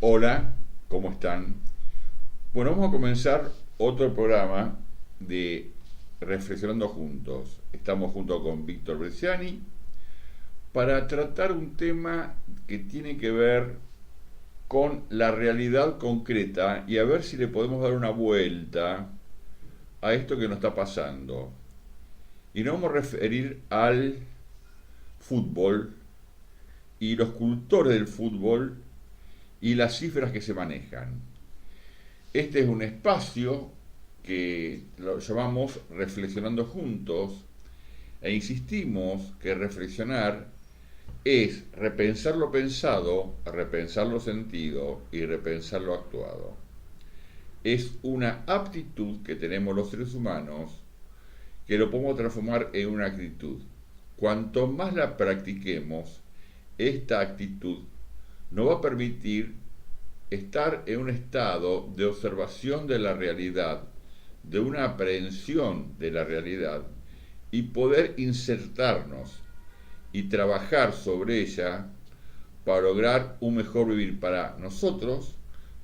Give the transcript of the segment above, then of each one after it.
Hola, ¿cómo están? Bueno, vamos a comenzar otro programa de Reflexionando Juntos. Estamos junto con Víctor Bresciani para tratar un tema que tiene que ver con la realidad concreta y a ver si le podemos dar una vuelta a esto que nos está pasando. Y nos vamos a referir al fútbol y los cultores del fútbol y las cifras que se manejan. Este es un espacio que lo llamamos Reflexionando Juntos e insistimos que reflexionar es repensar lo pensado, repensar lo sentido y repensar lo actuado. Es una aptitud que tenemos los seres humanos que lo podemos transformar en una actitud. Cuanto más la practiquemos, esta actitud nos va a permitir estar en un estado de observación de la realidad, de una aprehensión de la realidad y poder insertarnos y trabajar sobre ella para lograr un mejor vivir para nosotros,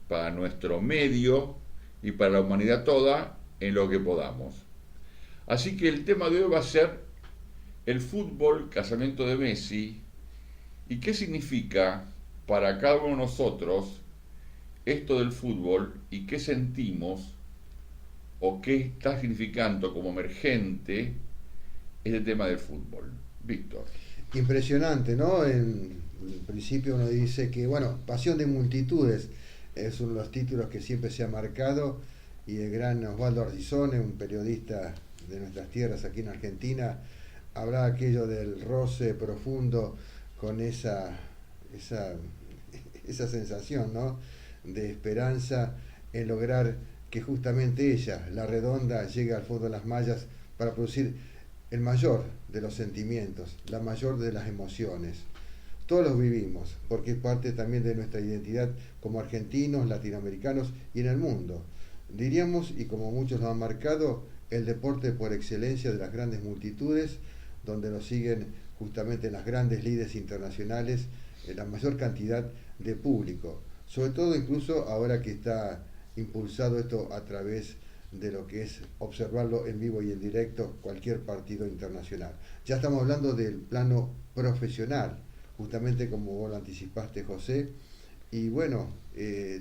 para nuestro medio y para la humanidad toda en lo que podamos. Así que el tema de hoy va a ser el fútbol, casamiento de Messi y qué significa para cada uno de nosotros esto del fútbol y qué sentimos o qué está significando como emergente este tema del fútbol. Víctor. Impresionante, ¿no? En principio uno dice que, bueno, Pasión de Multitudes es uno de los títulos que siempre se ha marcado y el gran Osvaldo Ardizone, un periodista de nuestras tierras aquí en Argentina, hablaba aquello del roce profundo con esa, esa sensación, ¿no? De esperanza en lograr que justamente ella, la redonda, llegue al fondo de las mallas para producir el mayor de los sentimientos, la mayor de las emociones. Todos los vivimos, porque es parte también de nuestra identidad como argentinos, latinoamericanos y en el mundo. Diríamos, y como muchos lo han marcado, el deporte por excelencia de las grandes multitudes, donde nos siguen justamente en las grandes lides internacionales la mayor cantidad de público. Sobre todo incluso ahora que está impulsado esto a través de lo que es observarlo en vivo y en directo cualquier partido internacional. Ya estamos hablando del plano profesional, justamente como vos lo anticipaste, José, y bueno,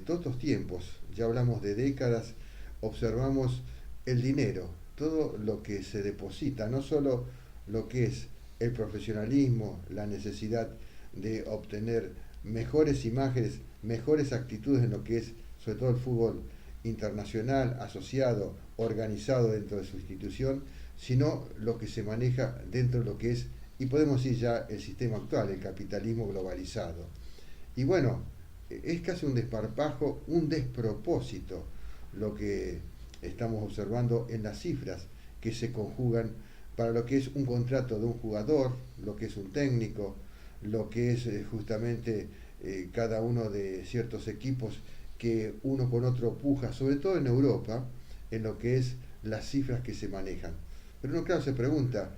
todos estos tiempos, ya hablamos de décadas, observamos el dinero, todo lo que se deposita, no solo lo que es el profesionalismo, la necesidad de obtener mejores imágenes, mejores actitudes en lo que es sobre todo el fútbol internacional, asociado, organizado dentro de su institución, sino lo que se maneja dentro de lo que es, y podemos decir ya el sistema actual, el capitalismo globalizado. Y bueno, es casi un desparpajo, un despropósito lo que estamos observando en las cifras que se conjugan para lo que es un contrato de un jugador, lo que es un técnico, lo que es justamente cada uno de ciertos equipos que uno con otro puja, sobre todo en Europa, en lo que es las cifras que se manejan. Pero uno claro se pregunta,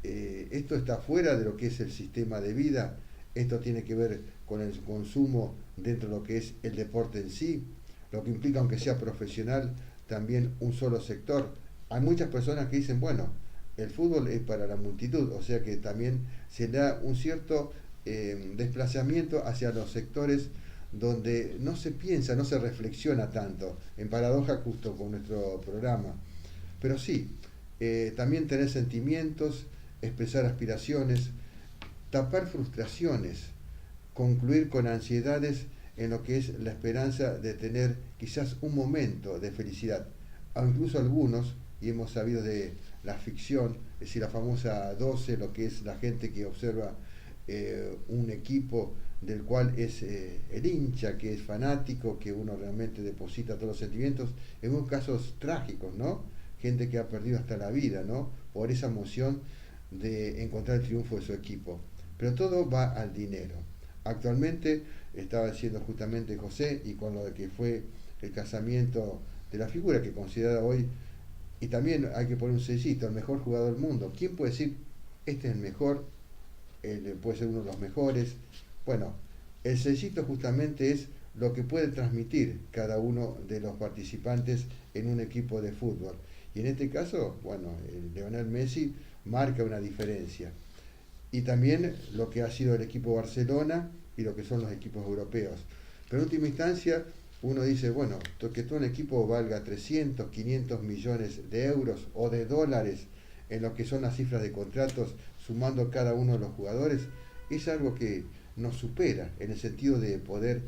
¿esto está fuera de lo que es el sistema de vida? ¿Esto tiene que ver con el consumo dentro de lo que es el deporte en sí? Lo que implica, aunque sea profesional, también un solo sector. Hay muchas personas que dicen, bueno, el fútbol es para la multitud, o sea que también se da un cierto desplazamiento hacia los sectores donde no se piensa, no se reflexiona tanto, en paradoja justo con nuestro programa. Pero sí, también tener sentimientos, expresar aspiraciones, tapar frustraciones, concluir con ansiedades en lo que es la esperanza de tener quizás un momento de felicidad. O incluso algunos, y hemos sabido de la ficción, es decir, la famosa 12, lo que es la gente que observa un equipo del cual es el hincha, que es fanático, que uno realmente deposita todos los sentimientos, en unos casos trágicos, ¿no? Gente que ha perdido hasta la vida, ¿no? Por esa emoción de encontrar el triunfo de su equipo. Pero todo va al dinero. Actualmente estaba diciendo justamente José, y con lo de que fue el casamiento de la figura que considera hoy, y también hay que poner un sellito, el mejor jugador del mundo. ¿Quién puede decir, este es el mejor, puede ser uno de los mejores? Bueno, el sellito justamente es lo que puede transmitir cada uno de los participantes en un equipo de fútbol. Y en este caso, bueno, Lionel Messi marca una diferencia. Y también lo que ha sido el equipo Barcelona y lo que son los equipos europeos. Pero en última instancia, uno dice, bueno, que todo un equipo valga 300, 500 millones de euros o de dólares en lo que son las cifras de contratos, sumando cada uno de los jugadores, es algo que nos supera en el sentido de poder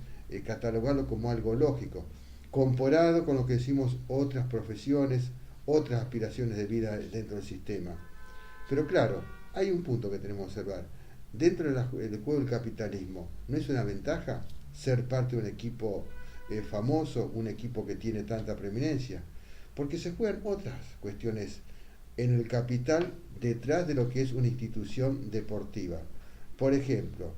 catalogarlo como algo lógico, comparado con lo que decimos otras profesiones, otras aspiraciones de vida dentro del sistema. Pero claro, hay un punto que tenemos que observar. Dentro del juego del capitalismo, ¿no es una ventaja ser parte de un equipo famoso, un equipo que tiene tanta preeminencia? Porque se juegan otras cuestiones en el capital detrás de lo que es una institución deportiva. Por ejemplo,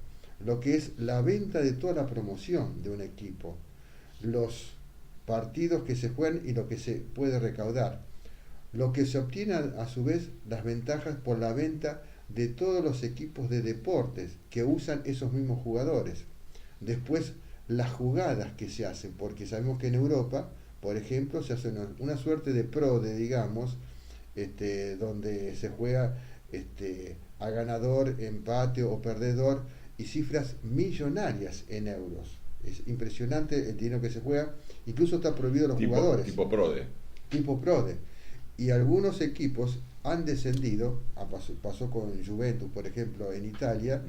lo que es la venta de toda la promoción de un equipo, los partidos que se juegan y lo que se puede recaudar, lo que se obtiene a su vez las ventajas por la venta de todos los equipos de deportes que usan esos mismos jugadores. Después, las jugadas que se hacen, porque sabemos que en Europa, por ejemplo, se hace una suerte de PRODE, digamos, donde se juega a ganador, empate o perdedor, y cifras millonarias en euros. Es impresionante el dinero que se juega, incluso está prohibido a los jugadores. Tipo PRODE. Tipo PRODE. Y algunos equipos han descendido, pasó con Juventus, por ejemplo, en Italia,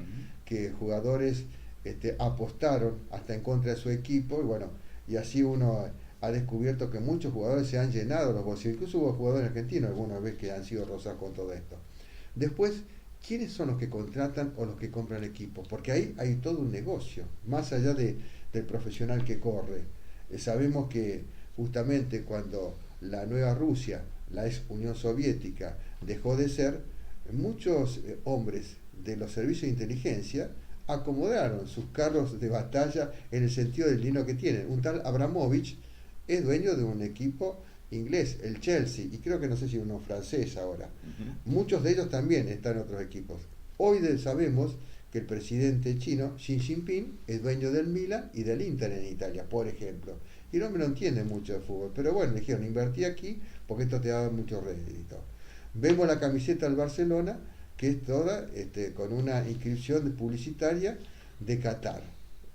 que jugadores apostaron hasta en contra de su equipo, y bueno, y así uno ha descubierto que muchos jugadores se han llenado los bolsillos, incluso hubo jugadores argentinos alguna vez que han sido rozados con todo esto. Después, ¿quiénes son los que contratan o los que compran equipos? Porque ahí hay todo un negocio, más allá del profesional que corre. Sabemos que justamente cuando la nueva Rusia, la ex Unión Soviética, dejó de ser, muchos hombres de los servicios de inteligencia acomodaron sus carros de batalla en el sentido del dinero que tienen. Un tal Abramovich es dueño de un equipo inglés, el Chelsea, y creo que no sé si uno francés ahora. Muchos de ellos también están en otros equipos. Hoy sabemos que el presidente chino, Xi Jinping, es dueño del Milan y del Inter en Italia, por ejemplo. Y el hombre no entiende mucho de fútbol, pero bueno, le dijeron, invertí aquí porque esto te da mucho rédito. Vemos la camiseta del Barcelona, que es toda con una inscripción publicitaria de Qatar.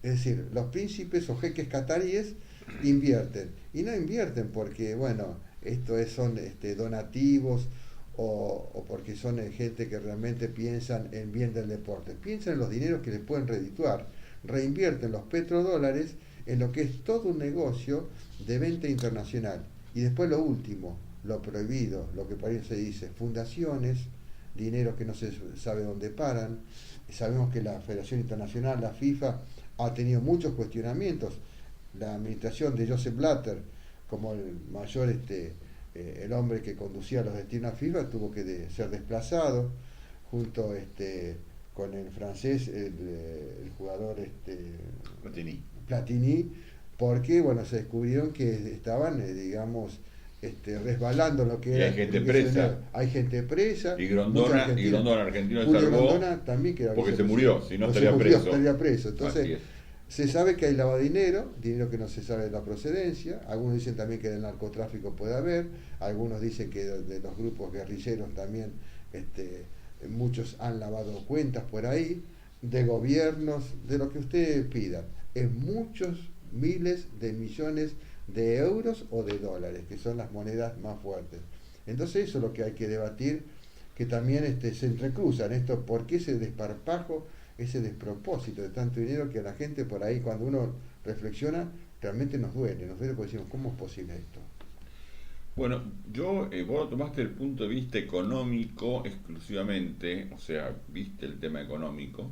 Es decir, los príncipes o jeques cataríes invierten. Y no invierten porque, bueno, son donativos o porque son gente que realmente piensan en bien del deporte. Piensan en los dineros que les pueden redituar. Reinvierten los petrodólares en lo que es todo un negocio de venta internacional. Y después lo último, lo prohibido, lo que por ahí se dice, fundaciones, dinero que no se sabe dónde paran. Sabemos que la Federación Internacional, la FIFA, ha tenido muchos cuestionamientos. La administración de Joseph Blatter, como el mayor, el hombre que conducía los destinos a FIFA, tuvo que ser desplazado, junto con el francés, el jugador Platini, porque bueno, se descubrieron que estaban, digamos, resbalando lo que y era. Hay gente presa. Hay gente presa. Y Grondona argentino Julio salvó Grondona también, que era porque se murió, si no estaría preso. Entonces, se sabe que hay lavado de dinero que no se sabe de la procedencia. Algunos dicen también que del narcotráfico puede haber. Algunos dicen que de los grupos guerrilleros también muchos han lavado cuentas por ahí, de gobiernos, de lo que ustedes pidan. Es muchos miles de millones de euros o de dólares, que son las monedas más fuertes. Entonces eso es lo que hay que debatir, que también se entrecruzan esto, ¿por qué ese desparpajo, ese despropósito de tanto dinero que a la gente por ahí, cuando uno reflexiona, realmente nos duele porque decimos, ¿cómo es posible esto? Bueno, vos tomaste el punto de vista económico exclusivamente, o sea, viste el tema económico,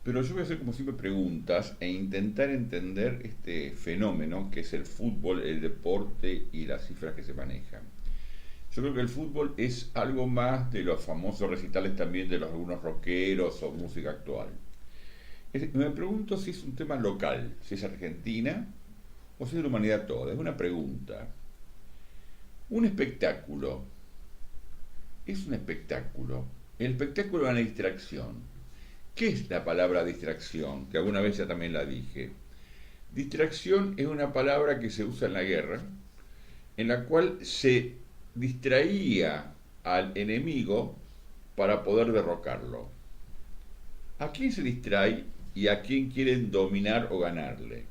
pero yo voy a hacer como siempre preguntas e intentar entender este fenómeno que es el fútbol, el deporte y las cifras que se manejan. Yo creo que el fútbol es algo más de los famosos recitales también de algunos rockeros o música actual. Me pregunto si es un tema local, si es Argentina o si es de la humanidad toda. Es una pregunta. Un espectáculo es un espectáculo. El espectáculo es una distracción. ¿Qué es la palabra distracción? Que alguna vez ya también la dije. Distracción es una palabra que se usa en la guerra, en la cual se distraía al enemigo para poder derrocarlo. ¿A quién se distrae y a quién quieren dominar o ganarle?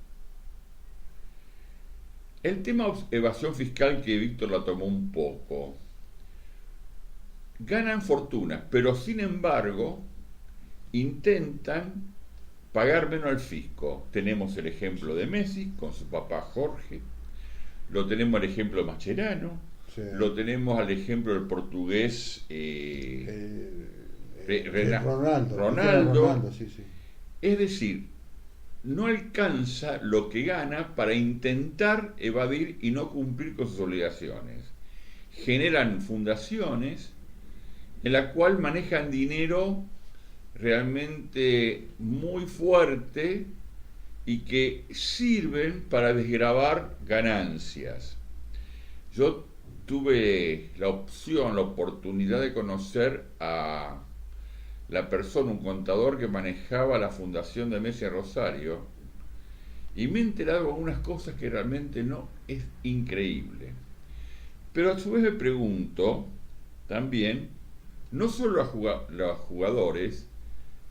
El tema evasión fiscal, que Víctor la tomó un poco, ganan fortunas, pero sin embargo intentan pagar menos al fisco. Tenemos el ejemplo de Messi con su papá Jorge, lo tenemos el ejemplo de Mascherano, sí, lo tenemos al ejemplo del portugués Ronaldo. Sí, sí. Es decir, no alcanza lo que gana para intentar evadir y no cumplir con sus obligaciones. Generan fundaciones en la cual manejan dinero realmente muy fuerte y que sirven para desgravar ganancias. Yo tuve la oportunidad de conocer a la persona, un contador que manejaba la fundación de Messi Rosario, y me he enterado de algunas cosas que realmente no es increíble. Pero a su vez me pregunto también, no solo los jugadores,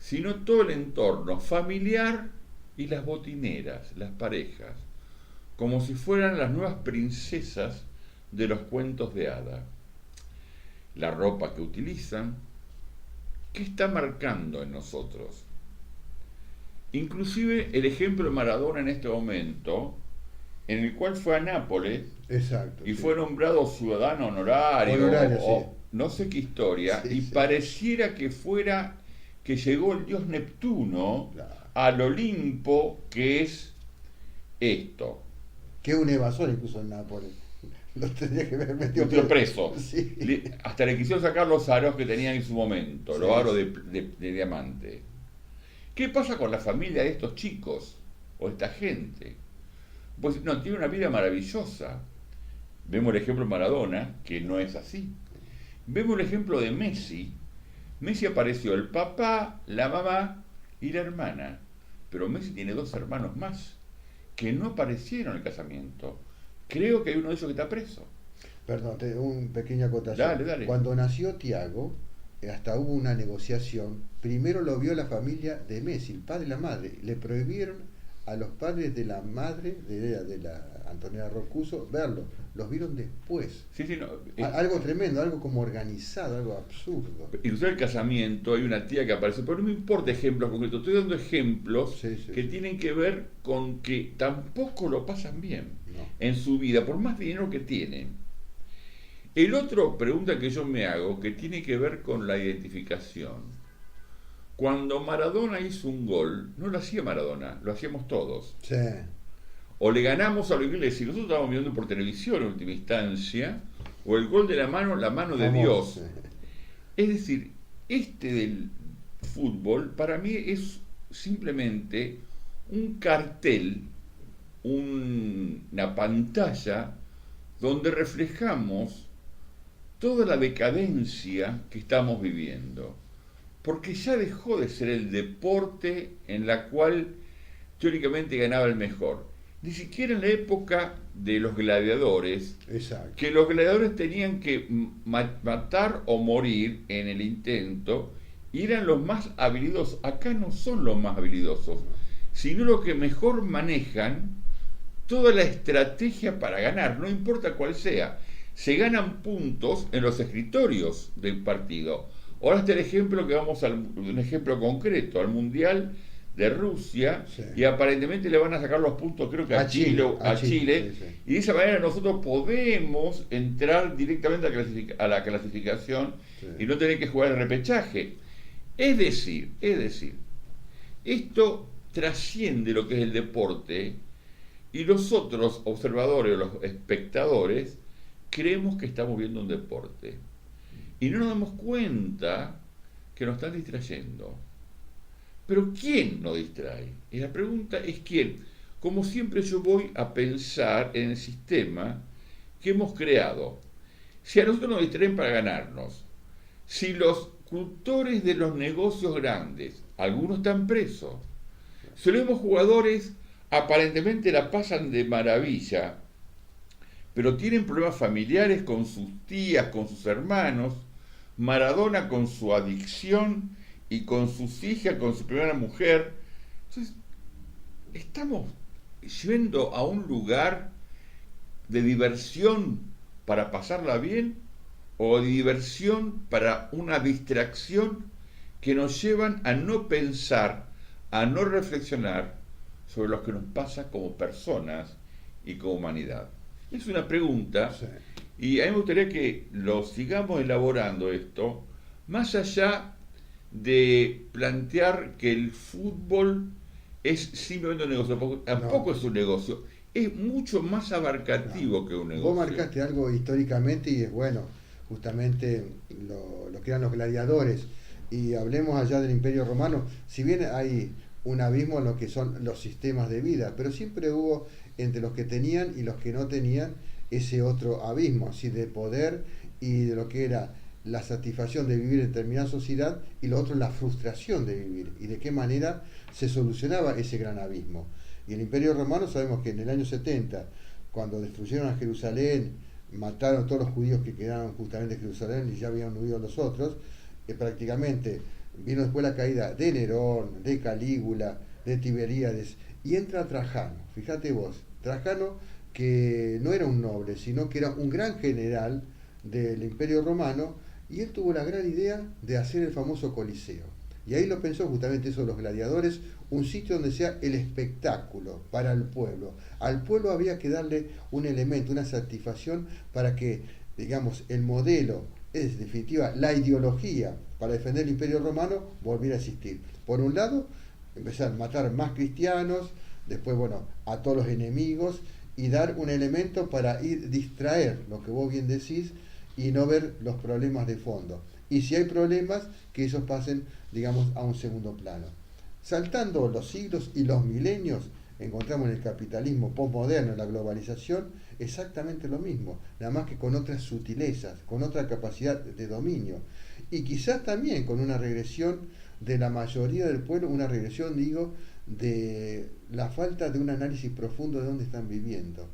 sino todo el entorno familiar y las botineras, las parejas, como si fueran las nuevas princesas de los cuentos de hada. La ropa que utilizan, ¿qué está marcando en nosotros? Inclusive el ejemplo de Maradona en este momento, en el cual fue a Nápoles. Exacto, y sí, fue nombrado ciudadano honorario, sí, no sé qué historia, sí, y sí, pareciera que fuera que llegó el dios Neptuno, claro, al Olimpo, que es esto. Que un evasor incluso en Nápoles. Lo tendría que haber metido preso. Sí. Hasta le quisieron sacar los aros que tenían en su momento, sí, los aros de diamante. ¿Qué pasa con la familia de estos chicos o esta gente? Pues no, tiene una vida maravillosa. Vemos el ejemplo de Maradona, que no es así. Vemos el ejemplo de Messi. Messi apareció el papá, la mamá y la hermana. Pero Messi tiene 2 hermanos más que no aparecieron en el casamiento. Creo que hay uno de ellos que está preso. Perdón, un pequeño acotación. Dale. Cuando nació Thiago, hasta hubo una negociación. Primero lo vio la familia de Messi, el padre y la madre. Le prohibieron a los padres de la madre, de la Antonella Rocuso, verlo. Los vieron después. Sí, no, algo tremendo, algo como organizado, algo absurdo. Incluso en el casamiento hay una tía que aparece, pero no me importa ejemplos concretos, estoy dando ejemplos que tienen que ver con que tampoco lo pasan bien en su vida, por más dinero que tienen. El otro pregunta que yo me hago, que tiene que ver con la identificación. Cuando Maradona hizo un gol, no lo hacía Maradona, lo hacíamos todos. Sí. O le ganamos a lo inglés, y nosotros estábamos viendo por televisión en última instancia, o el gol de la mano de Dios. Es decir, este del fútbol para mí es simplemente un cartel, una pantalla donde reflejamos toda la decadencia que estamos viviendo. Porque ya dejó de ser el deporte en la cual teóricamente ganaba el mejor. Ni siquiera en la época de los gladiadores, exacto, que los gladiadores tenían que matar o morir en el intento, y eran los más habilidosos. Acá no son los más habilidosos, sino los que mejor manejan toda la estrategia para ganar, no importa cuál sea. Se ganan puntos en los escritorios del partido. Ahora está el ejemplo que vamos un ejemplo concreto, al Mundial de Rusia, sí, y aparentemente le van a sacar los puntos, creo que a Chile, sí, sí. Y de esa manera nosotros podemos entrar directamente a la clasificación, sí, y no tener que jugar el repechaje. Es decir, esto trasciende lo que es el deporte, y los otros observadores, los espectadores, creemos que estamos viendo un deporte. Y no nos damos cuenta que nos están distrayendo. Pero ¿quién nos distrae? Y la pregunta es ¿quién? Como siempre yo voy a pensar en el sistema que hemos creado. Si a nosotros nos distraen para ganarnos, si los cultores de los negocios grandes, algunos están presos, si los mismos jugadores aparentemente la pasan de maravilla, pero tienen problemas familiares con sus tías, con sus hermanos, Maradona con su adicción y con sus hijas, con su primera mujer. Entonces, estamos yendo a un lugar de diversión para pasarla bien o de diversión para una distracción que nos llevan a no pensar, a no reflexionar sobre lo que nos pasa como personas y como humanidad. Es una pregunta, Sí. y a mí me gustaría que lo sigamos elaborando esto, más allá de plantear que el fútbol es simplemente un negocio, porque tampoco No, es un negocio, es mucho más no. abarcativo que un Vos negocio. marcaste algo históricamente y es bueno, justamente lo que eran los gladiadores. Y hablemos allá del Imperio Romano, si bien hay un abismo en lo que son los sistemas de vida, pero siempre hubo entre los que tenían y los que no tenían ese otro abismo, así de poder y de lo que era la satisfacción de vivir en determinada sociedad y lo otro la frustración de vivir y de qué manera se solucionaba ese gran abismo. Y el Imperio Romano sabemos que en el año 70, cuando destruyeron a Jerusalén, mataron a todos los judíos que quedaron justamente en Jerusalén y ya habían huido los otros, prácticamente vino después la caída de Nerón, de Calígula, de Tiberíades, y entra Trajano, fíjate vos, Trajano que no era un noble, sino que era un gran general del Imperio Romano, y él tuvo la gran idea de hacer el famoso Coliseo. Y ahí lo pensó justamente eso, los gladiadores, un sitio donde sea el espectáculo para el pueblo. Al pueblo había que darle un elemento, una satisfacción para que, digamos, el modelo, es en definitiva la ideología para defender el Imperio Romano, volviera a existir. Por un lado, empezar a matar más cristianos, después, bueno, a todos los enemigos y dar un elemento para ir distraer lo que vos bien decís y no ver los problemas de fondo. Y si hay problemas, que esos pasen, digamos, a un segundo plano. Saltando los siglos y los milenios, encontramos en el capitalismo postmoderno, en la globalización, exactamente lo mismo, nada más que con otras sutilezas, con otra capacidad de dominio. Y quizás también con una regresión de la mayoría del pueblo, una regresión, digo, de la falta de un análisis profundo de dónde están viviendo.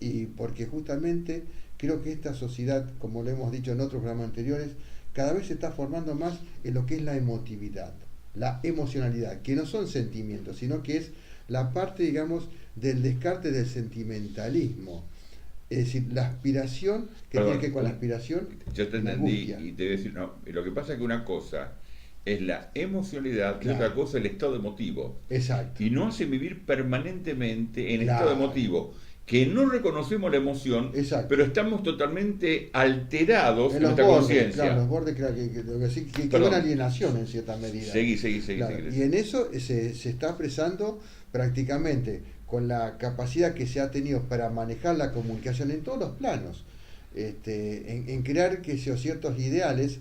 Y porque justamente creo que esta sociedad, como lo hemos dicho en otros programas anteriores, cada vez se está formando más en lo que es la emotividad, la emocionalidad, que no son sentimientos, sino que es la parte, digamos, del descarte del sentimentalismo. Es decir, la aspiración, que Perdón, tiene que ver con la aspiración, yo te la entendí angustia. y te voy a decir, no, lo que pasa es que una cosa es la emocionalidad y otra Claro, cosa el estado emotivo. exacto, Y nos hace vivir permanentemente en estado claro, emotivo, que no reconocemos la emoción, exacto. pero estamos totalmente alterados En en los nuestra bordes, claro, conciencia. los bordes, claro, que una Perdón, alienación en cierta medida. seguí, Claro, seguí. y en eso se está expresando prácticamente con la capacidad que se ha tenido para manejar la comunicación en todos los planos, en crear que esos ciertos ideales,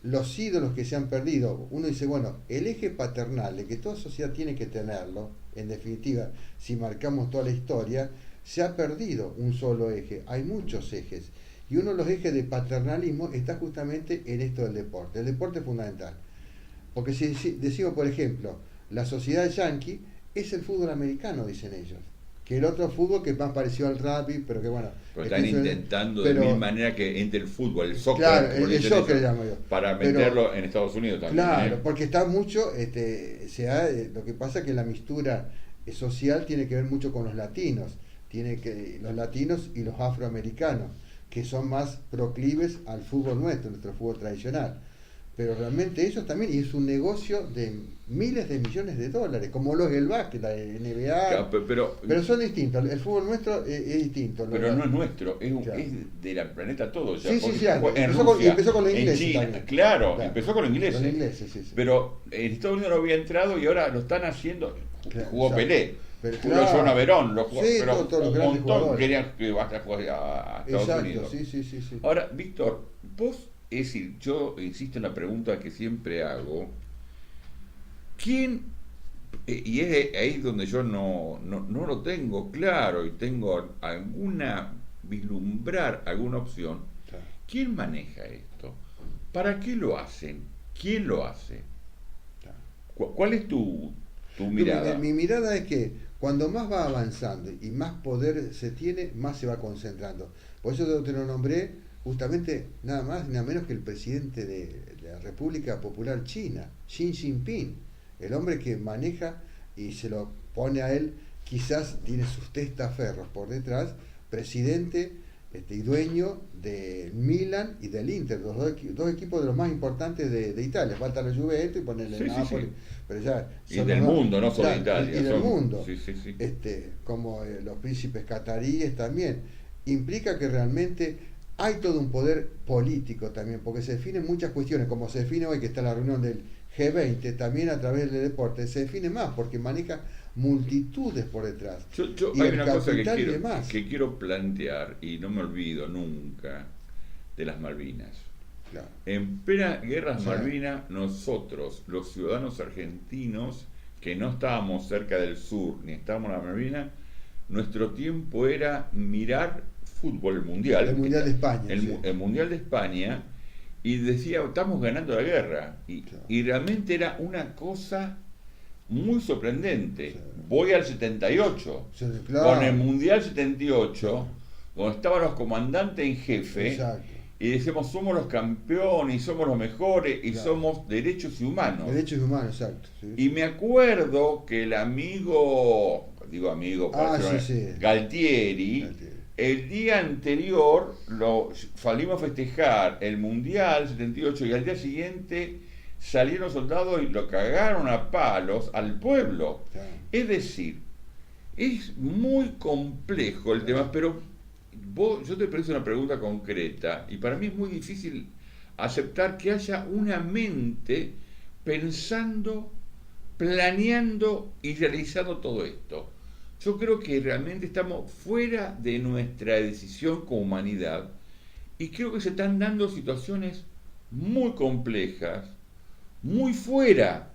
los ídolos que se han perdido. Uno dice, bueno, el eje paternal, de que toda sociedad tiene que tenerlo, en definitiva, si marcamos toda la historia, se ha perdido un solo eje, hay muchos ejes. Y uno de los ejes de paternalismo está justamente en esto del deporte. El deporte es fundamental. Porque si decimos, por ejemplo, la sociedad yankee es el fútbol americano, dicen ellos. Que el otro fútbol que es más parecido al rugby, pero que bueno. Pero están intentando de mil Pero, maneras que entre el fútbol, el soccer, claro, como le el dicen soccer ellos, llamo yo. para Pero, meterlo en Estados Unidos también, ¿eh? claro, porque está mucho, lo que pasa es que la mistura social tiene que ver mucho con los latinos. Tiene que, los latinos y los afroamericanos, que son más proclives al fútbol nuestro fútbol tradicional. Pero realmente ellos también, y es un negocio de miles de millones de dólares, como lo es el básquet, la NBA, pero son distintos. El fútbol nuestro es distinto. Pero no es nuestro, Claro. es del planeta todo. Ya, Sí, sí, porque sí, en y Rusia, empezó con los en ingleses China, también. claro, empezó con los ingleses. Con los ingleses, sí, sí. Pero en Estados Unidos no había entrado y ahora lo están haciendo. Claro, Jugó exacto. Pelé, Pero jugó claro. John Averón, lo jugó, Sí, pero todos los un grandes montón jugadores. querían que vaya a jugar a Estados Exacto, Unidos. sí, sí, sí, sí. Ahora, Víctor, vos, es decir, yo insisto en la pregunta que siempre hago. ¿Quién, y es ahí donde yo no lo tengo claro y tengo alguna, vislumbrar alguna opción, Claro. ¿quién maneja esto? ¿Para qué lo hacen? ¿Quién lo hace? Claro. ¿Cuál es tu Mi, mirada? mi mirada es que Cuando más va avanzando y más poder se tiene, más se va concentrando. Por eso te lo nombré justamente nada más ni nada menos que el presidente de la República Popular China, Xi Jinping, el hombre que maneja y se lo pone a él, quizás tiene sus testaferros por detrás, presidente y dueño del Milan y del Inter, los dos equipos de los más importantes de Italia. Falta la Juventus y ponerle el Napoli, sí. pero ya Y del mundo, no solo de Italia. Y del mundo, Sí. como los príncipes cataríes también. Implica que realmente hay todo un poder político también, porque se definen muchas cuestiones, como se define hoy que está la reunión del G20, también a través del deporte, se define más, porque maneja multitudes por detrás. Y hay el una cosa que quiero plantear, y no me olvido nunca, de las Malvinas. Claro. En plena guerra Malvinas, nosotros, los ciudadanos argentinos, que no estábamos cerca del sur, ni estábamos en la Malvinas, nuestro tiempo era mirar fútbol, el Mundial. El Mundial de España. El Mundial de España, y decía, estamos ganando la guerra. Y realmente era una cosa muy sorprendente. Sí. Voy al 78, claro. Con el Mundial 78, cuando estaban los comandantes en jefe, exacto. Y decimos, somos los campeones, y somos los mejores, y claro. Somos derechos humanos. Derechos humanos, exacto. Sí. Y me acuerdo que el Galtieri, el día anterior salimos a festejar el Mundial 78 y al día siguiente salieron soldados y lo cagaron a palos al pueblo. Claro. Es decir, es muy complejo el tema, pero yo te pregunto una pregunta concreta y para mí es muy difícil aceptar que haya una mente pensando, planeando y realizando todo esto. Yo creo que realmente estamos fuera de nuestra decisión como humanidad y creo que se están dando situaciones muy complejas, muy fuera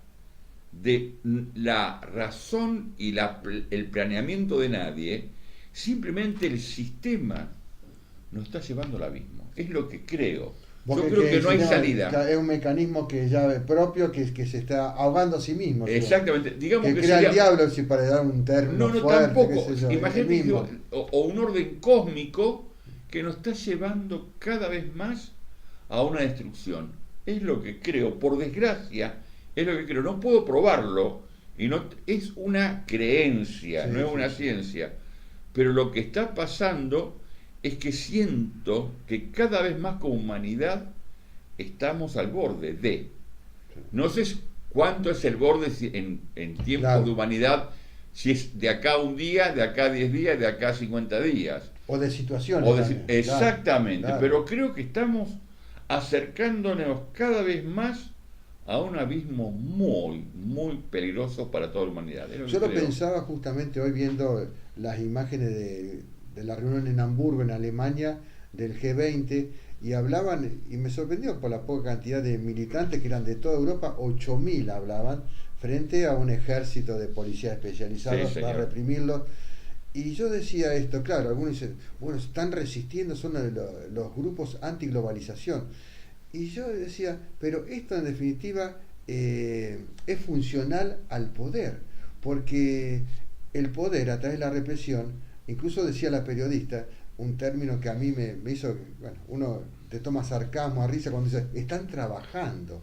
de la razón y el planeamiento de nadie. Simplemente el sistema nos está llevando al abismo. Es lo que creo. Yo creo que no hay salida. Es un mecanismo que ya es propio, que se está ahogando a sí mismo. Exactamente. Digamos que crea el diablo, si para dar un término fuerte, tampoco. Imagínate, o un orden cósmico que nos está llevando cada vez más a una destrucción. Es lo que creo. Por desgracia, es lo que creo. No puedo probarlo. Y no es una creencia, no es una ciencia. Pero lo que está pasando es que siento que cada vez más como humanidad estamos al borde de. No sé cuánto es el borde en tiempos de humanidad, si es de acá un día, de acá 10 días, de acá 50 días. O de situaciones. Exactamente, claro. Pero creo que estamos acercándonos cada vez más a un abismo muy, muy peligroso para toda la humanidad. Yo lo pensaba justamente hoy viendo las imágenes de la reunión en Hamburgo, en Alemania, del G20, y hablaban, y me sorprendió por la poca cantidad de militantes que eran de toda Europa, 8.000 hablaban, frente a un ejército de policías especializados para reprimirlos. Y yo decía esto, claro, algunos dicen, bueno, están resistiendo, son los grupos antiglobalización. Y yo decía, pero esto en definitiva es funcional al poder, porque el poder a través de la represión, incluso decía la periodista, un término que a mí me hizo, bueno, uno te toma sarcasmo, a risa cuando dice, están trabajando.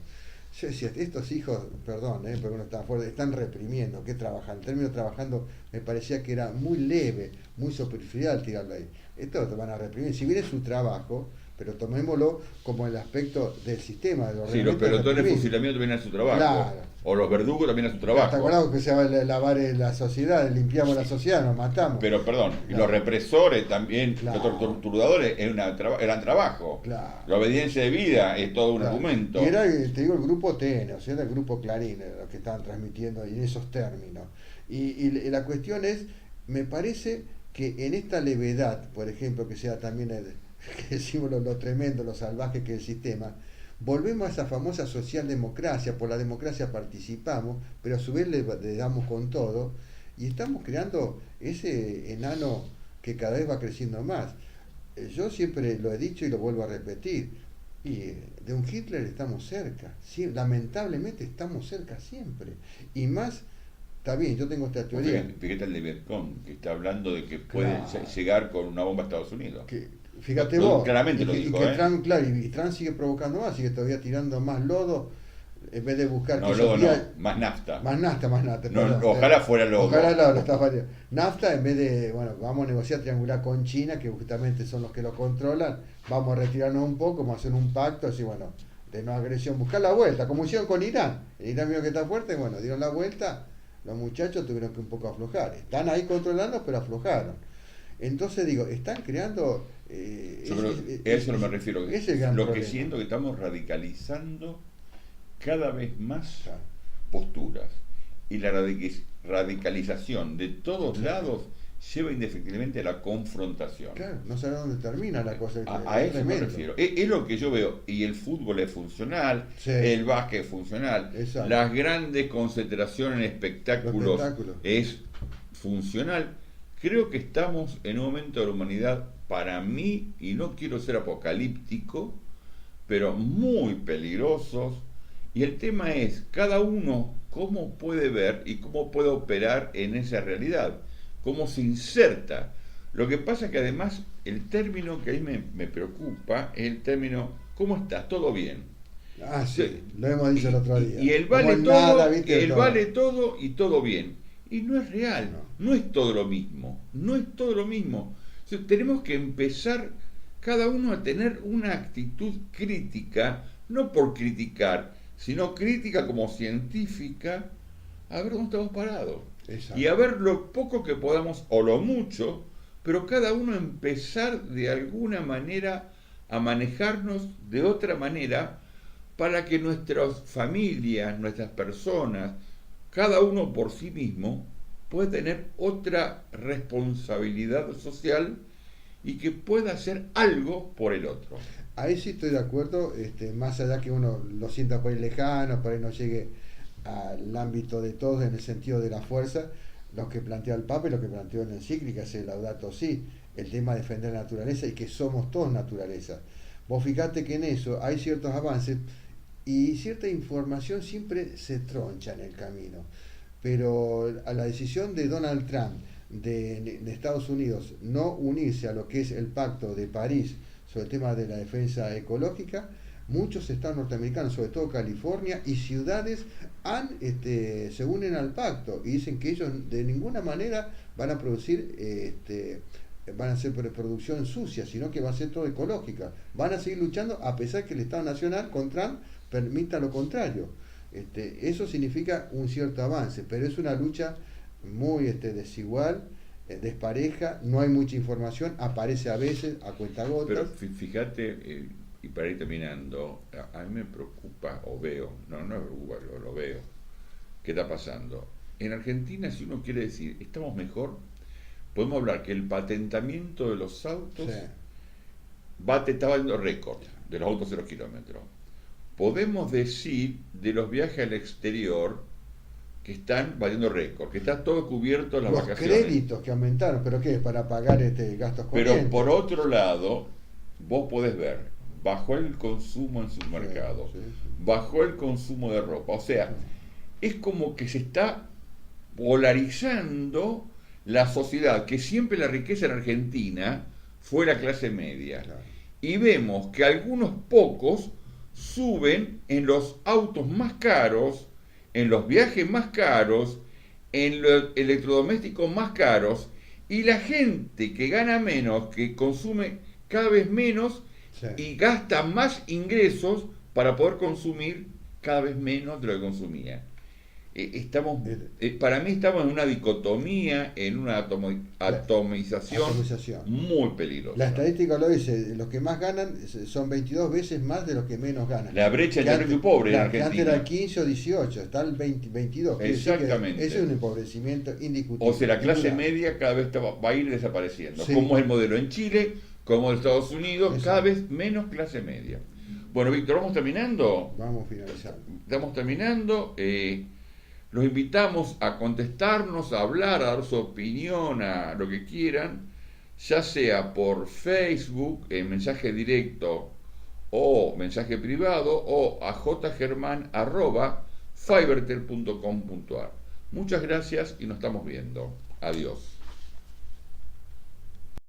Yo decía, estos hijos, perdón, pero uno está fuerte, están reprimiendo, ¿qué trabajan? El término trabajando me parecía que era muy leve, muy superficial tirarlo ahí. Esto te van a reprimir, si bien es su trabajo, pero tomémoslo como el aspecto del sistema. Sí, los pelotones de fusilamiento vienen a su trabajo. Claro. O los verdugos también a su trabajo. ¿Te acordás que se va a lavar la sociedad? Limpiamos la sociedad, nos matamos. Pero perdón, claro. Los represores también, los torturadores eran trabajo. Claro. La obediencia de vida es todo un argumento. Y era, te digo, el grupo TN, o sea, era el grupo Clarín, los que estaban transmitiendo en esos términos. Y la cuestión es, me parece que en esta levedad, por ejemplo, que sea también que decimos lo tremendo, lo salvaje que es el sistema, volvemos a esa famosa socialdemocracia. Por la democracia participamos, pero a su vez le damos con todo y estamos creando ese enano que cada vez va creciendo más. Yo siempre lo he dicho y lo vuelvo a repetir, y de un Hitler estamos cerca, sí, lamentablemente estamos cerca siempre, y más está bien, yo tengo esta teoría. Fíjate el de Vietcong, que está hablando de que puede Claro. llegar con una bomba a Estados Unidos. Fíjate No, vos, claramente y lo que, dijo, Trump, claro, y Trump sigue provocando más, sigue todavía tirando más lodo, en vez de buscar No, que lodo esos no, días, más nafta. más nafta, No, perdón. ojalá fuera lodo. Ojalá lo está fallando. Nafta, en vez de, bueno, vamos a negociar, triangular con China, que justamente son los que lo controlan, vamos a retirarnos un poco, vamos a hacer un pacto, así, bueno, de no agresión, buscar la vuelta, como hicieron con Irán. El Irán vio que está fuerte, bueno, dieron la vuelta, los muchachos tuvieron que un poco aflojar. Están ahí controlando, pero aflojaron. Entonces digo, están creando... Yo creo que a eso no me refiero. Es el gran Lo que problema. siento que estamos radicalizando cada vez más Claro. posturas. Y la radicalización de todos Sí. lados lleva indefectiblemente a la confrontación. Claro, no sabe dónde termina la cosa. A Es eso me tremendo. refiero. Es lo que yo veo. Y el fútbol es funcional, Sí. el básquet es funcional, Exacto. las grandes concentraciones en espectáculos Los espectáculos. es funcional. Creo que estamos en un momento de la humanidad, para mí, y no quiero ser apocalíptico, pero muy peligrosos. Y el tema es, cada uno cómo puede ver y cómo puede operar en esa realidad, cómo se inserta. Lo que pasa es que además el término que a mí me preocupa es el término, ¿cómo estás? ¿Todo bien? Ah, sí, lo hemos dicho el otro día. Y el Como vale en todo, nada, ¿viste? el Todo. vale todo y todo bien. Y no es real, No. no es todo lo mismo, no es todo lo mismo. O sea, tenemos que empezar cada uno a tener una actitud crítica, no por criticar, sino crítica como científica, a ver dónde estamos parados. Exacto. Y a ver lo poco que podamos, o lo mucho, pero cada uno empezar de alguna manera a manejarnos de otra manera para que nuestras familias, nuestras personas, cada uno por sí mismo, pueda tener otra responsabilidad social y que pueda hacer algo por el otro. Ahí sí estoy de acuerdo, más allá que uno lo sienta por ahí lejano, por ahí no llegue al ámbito de todos en el sentido de la fuerza, lo que plantea el Papa y lo que planteó en la encíclica es el Laudato Si, el tema de defender la naturaleza y que somos todos naturaleza. Vos fijate que en eso hay ciertos avances y cierta información siempre se troncha en el camino, pero a la decisión de Donald Trump de Estados Unidos no unirse a lo que es el Pacto de París sobre el tema de la defensa ecológica, muchos estados norteamericanos, sobre todo California y ciudades, se unen al pacto y dicen que ellos de ninguna manera van a producir, van a hacer producción sucia, sino que va a ser todo ecológica. Van a seguir luchando a pesar que el Estado Nacional con Trump permita lo contrario. Eso significa un cierto avance, pero es una lucha muy desigual, despareja, no hay mucha información, aparece a veces a cuentagotas. Pero fíjate, y para ir terminando, a mí me preocupa, o veo, no me preocupa, lo veo, ¿qué está pasando? En Argentina, si uno quiere decir, estamos mejor, podemos hablar que el patentamiento de los autos Sí. está batiendo récord de los autos 0 kilómetros. Podemos decir de los viajes al exterior que están batiendo récord, que está todo cubierto en las Los vacaciones. créditos que aumentaron, pero ¿qué? Para pagar gastos corrientes. Pero por otro lado, vos podés ver, bajó el consumo en supermercados, Sí. bajó el consumo de ropa. O sea, es como que se está polarizando la sociedad, que siempre la riqueza en Argentina fue la clase media. Claro. Y vemos que algunos pocos suben en los autos más caros, en los viajes más caros, en los electrodomésticos más caros, y la gente que gana menos, que consume cada vez menos Sí. y gasta más ingresos para poder consumir cada vez menos de lo que consumía. Para mí estamos en una dicotomía, en una atomización muy peligrosa. La estadística lo dice, los que más ganan son 22 veces más de los que menos ganan. La brecha que entre antes, rico y pobre en que Argentina. antes era 15 o 18, está el 22. Quiere decir que Exactamente. ese es un empobrecimiento indiscutible. O sea, la clase Indudable. media cada vez va a ir desapareciendo. Sí. Como es el modelo en Chile, como en Estados Unidos, Exacto. cada vez menos clase media. Bueno, Víctor, ¿vamos terminando? Vamos finalizando. Estamos terminando. Los invitamos a contestarnos, a hablar, a dar su opinión, a lo que quieran, ya sea por Facebook, en mensaje directo o mensaje privado, o a jgerman@fivertel.com.ar. Muchas gracias y nos estamos viendo. Adiós.